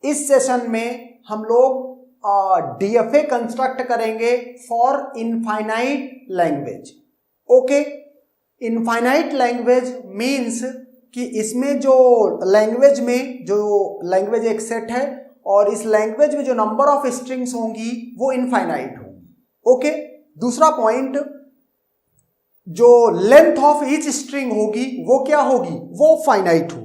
इस सेशन में हम लोग डीएफए कंस्ट्रक्ट करेंगे for infinite language. Okay, infinite language means कि इसमें जो लैंग्वेज एक सेट है और इस लैंग्वेज में जो नंबर ऑफ स्ट्रिंग्स होंगी वो इनफाइनाइट होंगी। ओके, दूसरा पॉइंट, जो लेंथ ऑफ ईच स्ट्रिंग होगी वो क्या होगी, वो फाइनाइट होगी।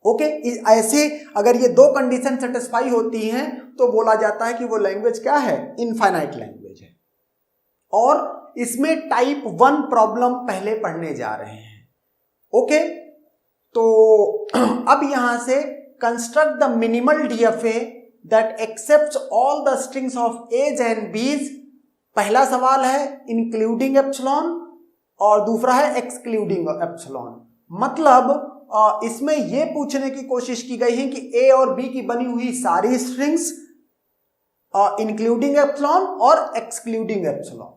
ओके, ऐसे अगर ये दो कंडीशन सेटिस्फाई होती हैं तो बोला जाता है कि वो लैंग्वेज क्या है, इनफाइनाइट लैंग्वेज है। और इसमें टाइप 1 प्रॉब्लम पहले पढ़ने जा रहे हैं। ओके, तो अब यहां से construct the minimal DFA that accepts all the strings of a's and b's. पहला सवाल है इंक्लूडिंग एप्सिलॉन और दूसरा है एक्सक्लूडिंग एप्सिलॉन। मतलब इसमें यह पूछने की कोशिश की गई है कि ए और बी की बनी हुई सारी स्ट्रिंग्स इंक्लूडिंग एप्सिलॉन और एक्सक्लूडिंग एप्सिलॉन।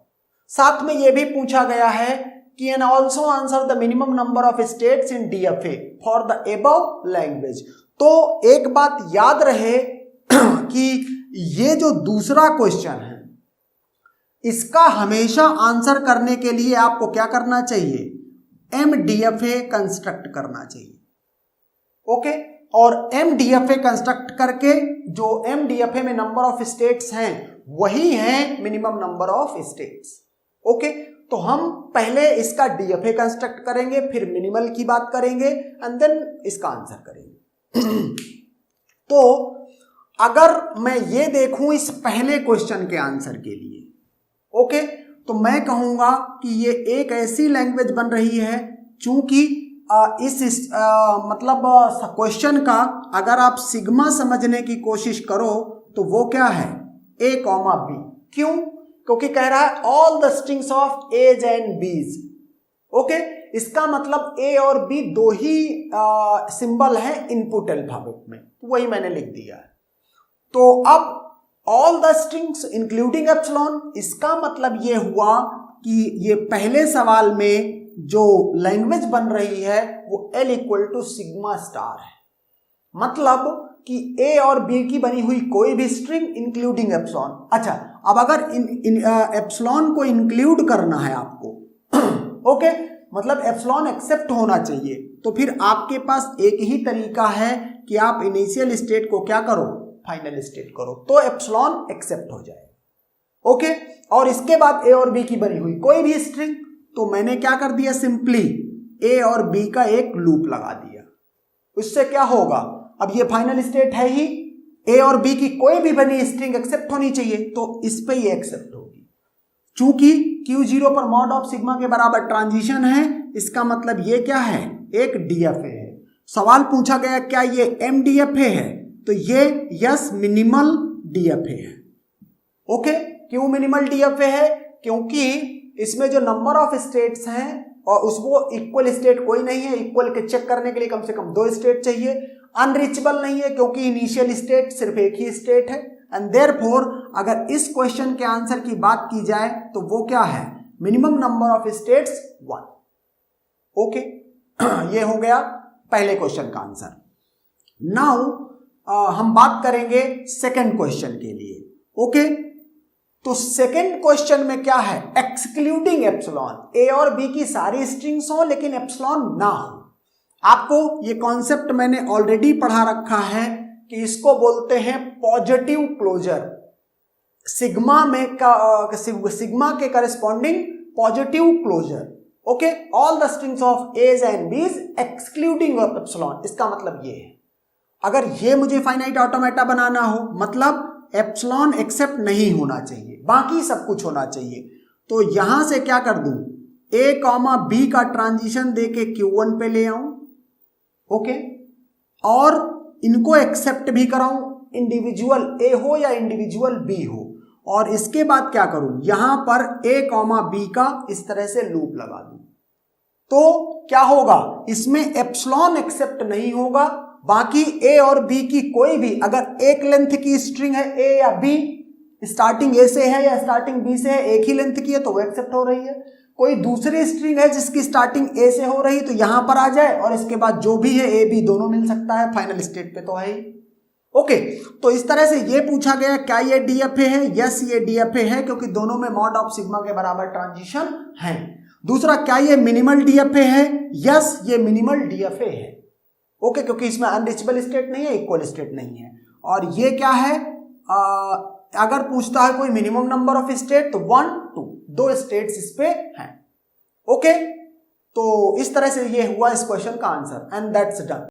साथ में यह भी पूछा गया है कि and also answer the minimum number of states in DFA for the above language. तो एक बात याद रहे कि ये जो दूसरा क्वेश्चन है इसका हमेशा आंसर करने के लिए आपको क्या करना चाहिए, एमडीएफए कंस्ट्रक्ट करना चाहिए। ओके, और एमडीएफए कंस्ट्रक्ट करके जो एमडीएफए में नंबर ऑफ स्टेट्स हैं वही हैं minimum number of states. Okay, तो हम पहले इसका डीएफए कंस्ट्रक्ट करेंगे, फिर मिनिमल की बात करेंगे एंड देन इसका आंसर करेंगे। तो अगर मैं ये देखूं इस पहले क्वेश्चन के आंसर के लिए, ओके, तो मैं कहूंगा कि ये एक ऐसी लैंग्वेज बन रही है चूंकि इस मतलब क्वेश्चन का अगर आप सिग्मा समझने की कोशिश करो तो वो क्या है, ए कॉमा बी। क्यों? क्योंकि कह रहा है all the strings of a's and b's. Okay, इसका मतलब ए और बी दो ही सिंबल है इनपुट अल्फाबेट में, वही मैंने लिख दिया है। तो अब all the strings including epsilon, इसका मतलब ये हुआ कि ये पहले सवाल में जो लैंग्वेज बन रही है वो L = सिग्मा स्टार है। मतलब कि ए और बी की बनी हुई कोई भी स्ट्रिंग इंक्लूडिंग एप्सिलॉन। अच्छा, अब अगर एप्सिलॉन को इंक्लूड करना है आपको ओके, मतलब एप्सिलॉन एक्सेप्ट होना चाहिए, तो फिर आपके पास एक ही तरीका है कि आप इनिशियल स्टेट को क्या करो, फाइनल स्टेट करो, तो एप्सिलॉन एक्सेप्ट हो जाएगा। ओके, और इसके बाद ए और बी की बनी हुई कोई भी स्ट्रिंग, तो मैंने क्या कर दिया, सिंपली ए और बी का एक लूप लगा दिया। उससे क्या होगा, अब ये फाइनल स्टेट है ही, ए और बी की कोई भी बनी स्ट्रिंग एक्सेप्ट होनी चाहिए, तो इस पे ये एक्सेप्ट होगी। चूंकि Q0 पर मॉड ऑफ सिग्मा के बराबर ट्रांजिशन है, इसका मतलब ये क्या है, एक डीएफए है। सवाल पूछा गया क्या ये एमडीएफए है, तो ये यस मिनिमल डीएफए है। ओके, क्यों मिनिमल डीएफए है, क्योंकि इसमें जो नंबर ऑफ स्टेट्स हैं और उसको इक्वल स्टेट कोई नहीं है, इक्वल के चेक करने के लिए कम से कम 2 स्टेट चाहिए। अनरीचेबल नहीं है क्योंकि इनिशियल स्टेट सिर्फ एक ही स्टेट है। एंड देयरफॉर अगर इस क्वेश्चन के आंसर की बात की जाए तो वो क्या है, minimum number of states 1। Okay, ये हो गया पहले क्वेश्चन का आंसर। नाउ हम बात करेंगे सेकंड क्वेश्चन के लिए। ओके, तो सेकंड क्वेश्चन में क्या है, एक्सक्लूडिंग एप्सिलॉन, ए और बी की सारी स्ट्रिंग्स हो लेकिन एप्सिलॉन ना हो। आपको ये कॉन्सेप्ट मैंने ऑलरेडी पढ़ा रखा है कि इसको बोलते हैं पॉजिटिव क्लोजर। सिग्मा में सिग्मा के corresponding positive closure. Okay, all the strings of a's and b's excluding epsilon, इसका मतलब ये है। अगर ये मुझे फाइनाइट ऑटोमेटा बनाना हो, मतलब एप्सिलॉन एक्सेप्ट नहीं होना चाहिए, बाकी सब कुछ होना चाहिए, तो यहां से क्या कर दूं, ए कॉमा बी का ट्रांजिशन देके Q1 पे ले आऊं। ओके, और इनको एक्सेप्ट भी कराऊं, इंडिविजुअल ए हो या इंडिविजुअल बी हो, और इसके बाद क्या करूं, यहां पर ए कॉमा बी का इस तरह से लूप लगा दूं। तो क्या होगा, इसमें एप्सिलॉन एक्सेप्ट नहीं होगा, बाकी ए और बी की कोई भी, अगर एक लेंथ की स्ट्रिंग है ए या बी, स्टार्टिंग ए से है या स्टार्टिंग बी से है, एक ही लेंथ की है तो वो एक्सेप्ट हो रही है। कोई दूसरी स्ट्रिंग है जिसकी स्टार्टिंग ए से हो रही तो यहां पर आ जाए और इसके बाद जो भी है ए बी दोनों मिल सकता है, फाइनल स्टेट पे तो है ही। ओके, तो इस तरह से ये पूछा गया क्या ये डीएफए है? यस, ये डीएफए है क्योंकि दोनों में मॉड ऑफ सिग्मा के बराबर ट्रांजिशन है। दूसरा, क्या ये मिनिमल डीएफए है? यस, ये मिनिमल डीएफए है। ओके, क्योंकि इसमें अनरिचेबल स्टेट नहीं है, इक्वल स्टेट नहीं है। और ये क्या है? अगर पूछता है कोई मिनिमम नंबर ऑफ स्टेट तो 1 2 2 स्टेट्स इस पे हैं। ओके, तो इस तरह से ये हुआ इस क्वेश्चन का आंसर एंड दैट्स डन।